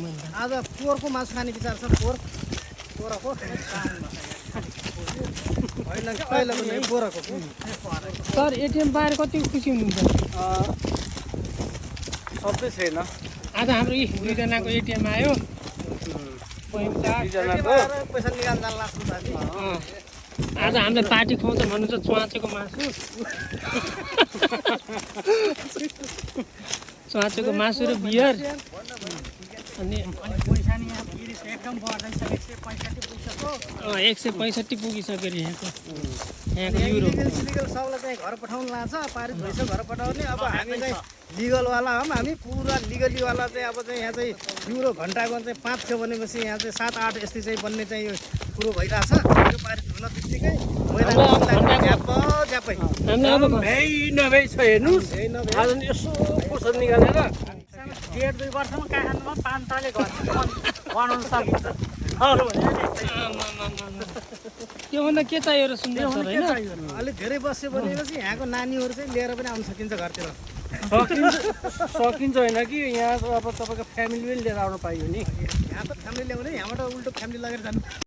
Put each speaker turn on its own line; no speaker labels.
आज पोहोरको मासु खाने विचार छ। पोहोरको
सर एटिएम पाएर कति खुसी हुनुहुन्छ?
सबै छैन।
आज हाम्रो यी दुईजनाको एटिएम आयो।
पैसा निकाल्न जान लाग्छ साथी।
आज हामीले पार्टी खुवाउँछ भन्नुहुन्छ च्वाचेको मासु। च्वाचेको मासु र बियर अनि
पैसा नि यहाँ एकदम बढ्दैछ 165 पुगिसक्यो।
165 पुगिसक्यो अरे यहाँको युरो।
लिगल सबलाई चाहिँ घर पठाउन लाग्छ, पारित भइसक्यो घर पठाउने। अब हामी चाहिँ लिगलवाला हौँ, हामी पुरा लिगलीवाला चाहिँ अब चाहिँ यहाँ चाहिँ युरो घन्टाको चाहिँ 5 थियो भनेपछि यहाँ चाहिँ 7-8 यस्तै चाहिँ बन्ने चाहिँ यो कुरो भइरहेछ। यो पारित हुन बित्तिकै झ्याप्पै
नभई छ हेर्नुहोस्, आज नि यसो फुर्सद निकालेर
1.5-2 वर्षमा काठमाडौँमा 5 तले घर बनाउन सकिन्छ। अरू भने
त्योभन्दा के चाहियो र सुन्नु सर होइन?
अलिक धेरै बस्यो भनेपछि यहाँको नानीहरू चाहिँ लिएर पनि आउन सकिन्छ घरतिर।
सकिन्छ होइन कि यहाँ अब तपाईँको फ्यामिली पनि लिएर आउनु पाइयो नि।
यहाँ त फ्यामिली ल्याउने, यहाँबाट उल्टो फ्यामिली लगेर जानु।